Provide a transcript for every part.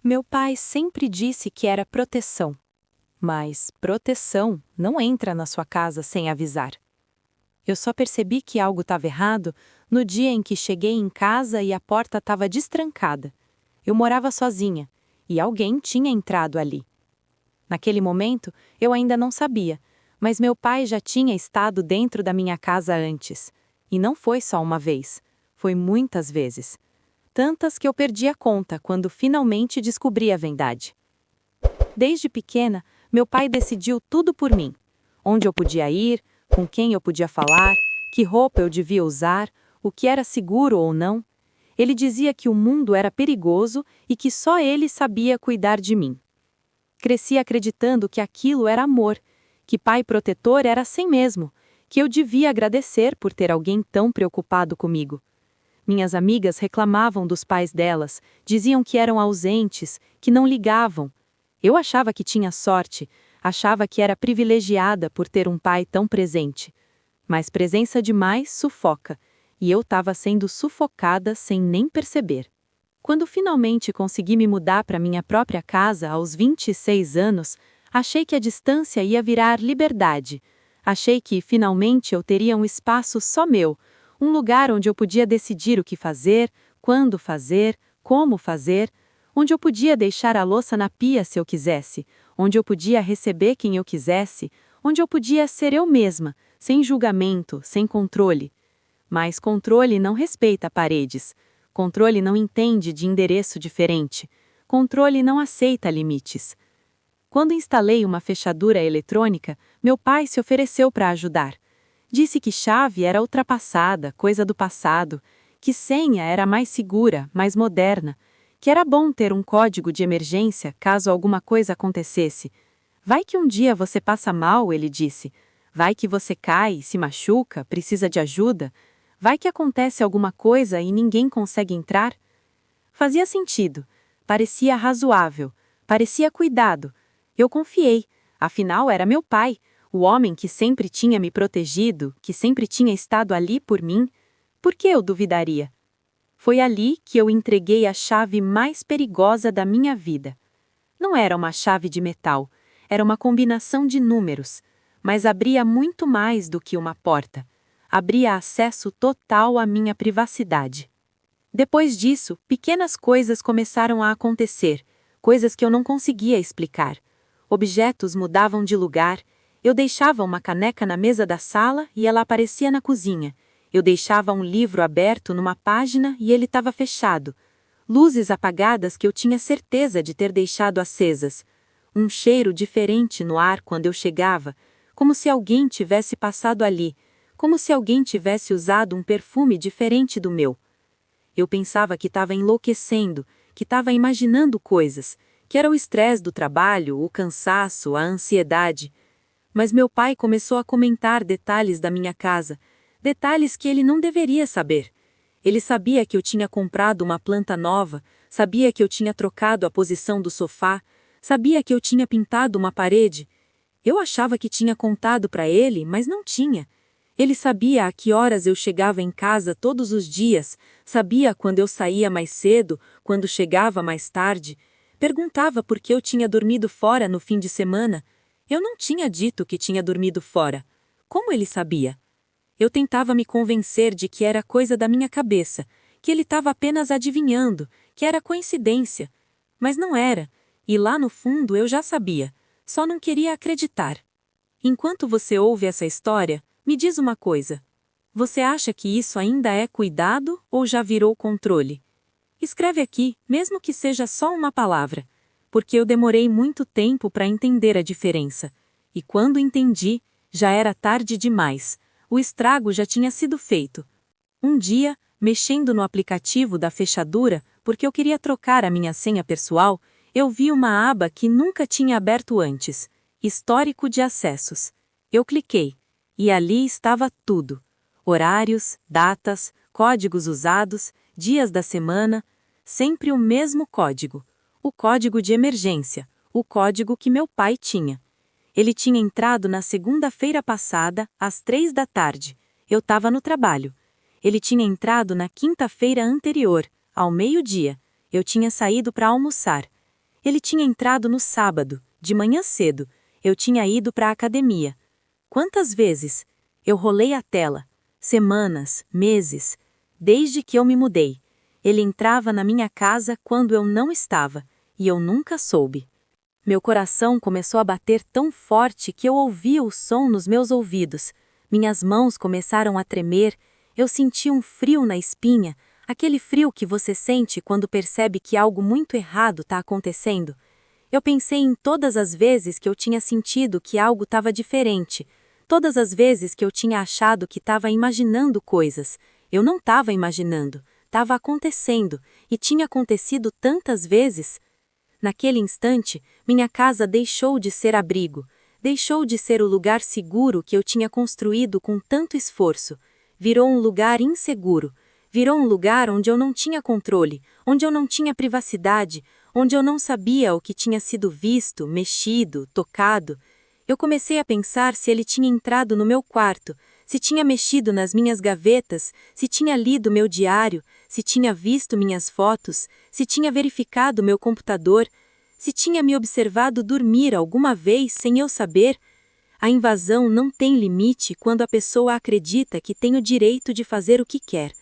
Meu pai sempre disse que era proteção. Mas proteção não entra na sua casa sem avisar. Eu só percebi que algo estava errado no dia em que cheguei em casa e a porta estava destrancada. Eu morava sozinha e alguém tinha entrado ali. Naquele momento, eu ainda não sabia, mas meu pai já tinha estado dentro da minha casa antes. E não foi só uma vez, foi muitas vezes. Tantas que eu perdi a conta quando finalmente descobri a verdade. Desde pequena, meu pai decidiu tudo por mim. Onde eu podia ir, com quem eu podia falar, que roupa eu devia usar, o que era seguro ou não. Ele dizia que o mundo era perigoso e que só ele sabia cuidar de mim. Cresci acreditando que aquilo era amor, que pai protetor era assim mesmo, que eu devia agradecer por ter alguém tão preocupado comigo. Minhas amigas reclamavam dos pais delas, diziam que eram ausentes, que não ligavam. Eu achava que tinha sorte, achava que era privilegiada por ter um pai tão presente. Mas presença demais sufoca, e eu estava sendo sufocada sem nem perceber. Quando finalmente consegui me mudar para minha própria casa aos 26 anos, achei que a distância ia virar liberdade. Achei que finalmente eu teria um espaço só meu, um lugar onde eu podia decidir o que fazer, quando fazer, como fazer, onde eu podia deixar a louça na pia se eu quisesse, onde eu podia receber quem eu quisesse, onde eu podia ser eu mesma, sem julgamento, sem controle. Mas controle não respeita paredes. Controle não entende de endereço diferente. Controle não aceita limites. Quando instalei uma fechadura eletrônica, meu pai se ofereceu para ajudar. Disse que chave era ultrapassada, coisa do passado, que senha era mais segura, mais moderna, que era bom ter um código de emergência caso alguma coisa acontecesse. Vai que um dia você passa mal, ele disse. Vai que você cai, se machuca, precisa de ajuda. Vai que acontece alguma coisa e ninguém consegue entrar? Fazia sentido, parecia razoável, parecia cuidado. Eu confiei, afinal era meu pai, o homem que sempre tinha me protegido, que sempre tinha estado ali por mim. Por que eu duvidaria? Foi ali que eu entreguei a chave mais perigosa da minha vida. Não era uma chave de metal, era uma combinação de números, mas abria muito mais do que uma porta. Abria acesso total à minha privacidade. Depois disso, pequenas coisas começaram a acontecer, coisas que eu não conseguia explicar. Objetos mudavam de lugar, eu deixava uma caneca na mesa da sala e ela aparecia na cozinha. Eu deixava um livro aberto numa página e ele estava fechado. Luzes apagadas que eu tinha certeza de ter deixado acesas. Um cheiro diferente no ar quando eu chegava, como se alguém tivesse passado ali, como se alguém tivesse usado um perfume diferente do meu. Eu pensava que estava enlouquecendo, que estava imaginando coisas, que era o estresse do trabalho, o cansaço, a ansiedade. Mas meu pai começou a comentar detalhes da minha casa, detalhes que ele não deveria saber. Ele sabia que eu tinha comprado uma planta nova, sabia que eu tinha trocado a posição do sofá, sabia que eu tinha pintado uma parede. Eu achava que tinha contado para ele, mas não tinha. Ele sabia a que horas eu chegava em casa todos os dias, sabia quando eu saía mais cedo, quando chegava mais tarde. Perguntava por que eu tinha dormido fora no fim de semana. Eu não tinha dito que tinha dormido fora. Como ele sabia? Eu tentava me convencer de que era coisa da minha cabeça, que ele estava apenas adivinhando, que era coincidência. Mas não era, e lá no fundo eu já sabia, só não queria acreditar. Enquanto você ouve essa história, me diz uma coisa. Você acha que isso ainda é cuidado ou já virou controle? Escreve aqui, mesmo que seja só uma palavra, porque eu demorei muito tempo para entender a diferença. E quando entendi, já era tarde demais. O estrago já tinha sido feito. Um dia, mexendo no aplicativo da fechadura, porque eu queria trocar a minha senha pessoal, eu vi uma aba que nunca tinha aberto antes: Histórico de acessos. Eu cliquei. E ali estava tudo: horários, datas, códigos usados, dias da semana, sempre o mesmo código. O código de emergência, o código que meu pai tinha. Ele tinha entrado na segunda-feira passada, às 3 da tarde. Eu estava no trabalho. Ele tinha entrado na quinta-feira anterior, ao meio-dia. Eu tinha saído para almoçar. Ele tinha entrado no sábado, de manhã cedo. Eu tinha ido para a academia. Quantas vezes? Eu rolei a tela. Semanas, meses. Desde que eu me mudei. Ele entrava na minha casa quando eu não estava, e eu nunca soube. Meu coração começou a bater tão forte que eu ouvia o som nos meus ouvidos. Minhas mãos começaram a tremer, eu senti um frio na espinha, aquele frio que você sente quando percebe que algo muito errado está acontecendo. Eu pensei em todas as vezes que eu tinha sentido que algo estava diferente, todas as vezes que eu tinha achado que estava imaginando coisas. Eu não estava imaginando, estava acontecendo, e tinha acontecido tantas vezes. Naquele instante, minha casa deixou de ser abrigo, deixou de ser o lugar seguro que eu tinha construído com tanto esforço. Virou um lugar inseguro, virou um lugar onde eu não tinha controle, onde eu não tinha privacidade, onde eu não sabia o que tinha sido visto, mexido, tocado. Eu comecei a pensar se ele tinha entrado no meu quarto, se tinha mexido nas minhas gavetas, se tinha lido meu diário, se tinha visto minhas fotos, se tinha verificado meu computador, se tinha me observado dormir alguma vez sem eu saber. A invasão não tem limite quando a pessoa acredita que tem o direito de fazer o que quer.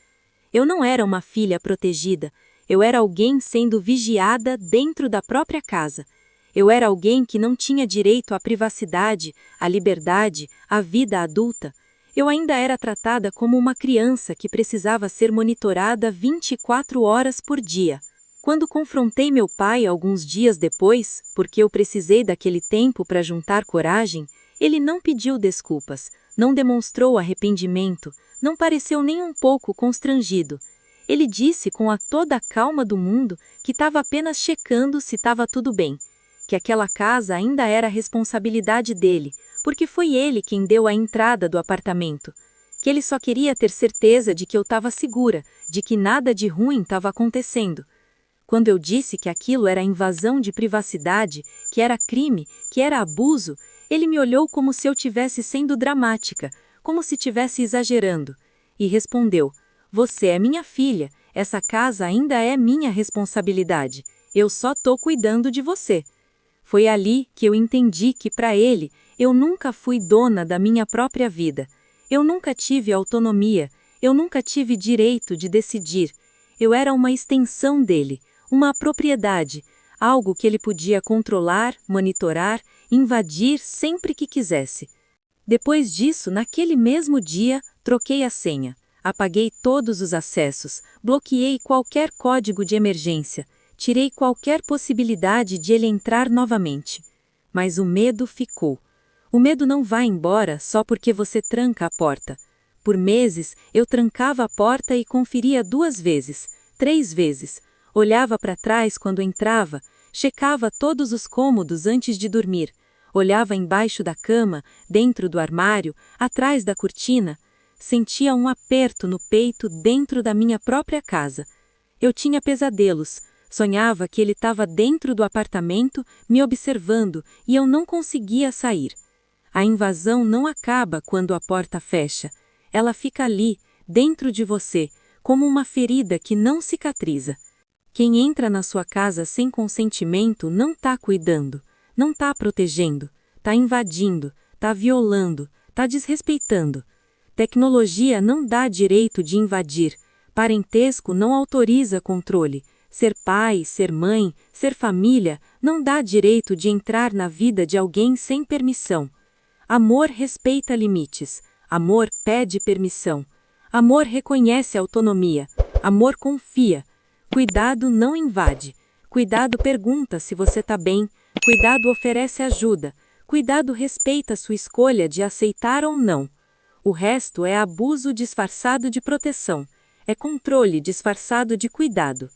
Eu não era uma filha protegida, eu era alguém sendo vigiada dentro da própria casa. Eu era alguém que não tinha direito à privacidade, à liberdade, à vida adulta. Eu ainda era tratada como uma criança que precisava ser monitorada 24 horas por dia. Quando confrontei meu pai alguns dias depois, porque eu precisei daquele tempo para juntar coragem, ele não pediu desculpas, não demonstrou arrependimento, não pareceu nem um pouco constrangido. Ele disse com toda a calma do mundo que estava apenas checando se estava tudo bem, que aquela casa ainda era responsabilidade dele, porque foi ele quem deu a entrada do apartamento, que ele só queria ter certeza de que eu estava segura, de que nada de ruim estava acontecendo. Quando eu disse que aquilo era invasão de privacidade, que era crime, que era abuso, ele me olhou como se eu tivesse sendo dramática, como se tivesse exagerando, e respondeu: "Você é minha filha, essa casa ainda é minha responsabilidade, eu só estou cuidando de você." Foi ali que eu entendi que para ele, eu nunca fui dona da minha própria vida. Eu nunca tive autonomia, eu nunca tive direito de decidir. Eu era uma extensão dele, uma propriedade, algo que ele podia controlar, monitorar, invadir sempre que quisesse. Depois disso, naquele mesmo dia, troquei a senha, apaguei todos os acessos, bloqueei qualquer código de emergência, tirei qualquer possibilidade de ele entrar novamente. Mas o medo ficou. O medo não vai embora só porque você tranca a porta. Por meses, eu trancava a porta e conferia 2 vezes, 3 vezes. Olhava para trás quando entrava, checava todos os cômodos antes de dormir. Olhava embaixo da cama, dentro do armário, atrás da cortina. Sentia um aperto no peito dentro da minha própria casa. Eu tinha pesadelos. Sonhava que ele estava dentro do apartamento, me observando, e eu não conseguia sair. A invasão não acaba quando a porta fecha. Ela fica ali, dentro de você, como uma ferida que não cicatriza. Quem entra na sua casa sem consentimento não está cuidando, não está protegendo, está invadindo, está violando, está desrespeitando. Tecnologia não dá direito de invadir. Parentesco não autoriza controle. Ser pai, ser mãe, ser família não dá direito de entrar na vida de alguém sem permissão. Amor respeita limites. Amor pede permissão. Amor reconhece autonomia. Amor confia. Cuidado não invade. Cuidado pergunta se você está bem. Cuidado oferece ajuda. Cuidado respeita sua escolha de aceitar ou não. O resto é abuso disfarçado de proteção. É controle disfarçado de cuidado.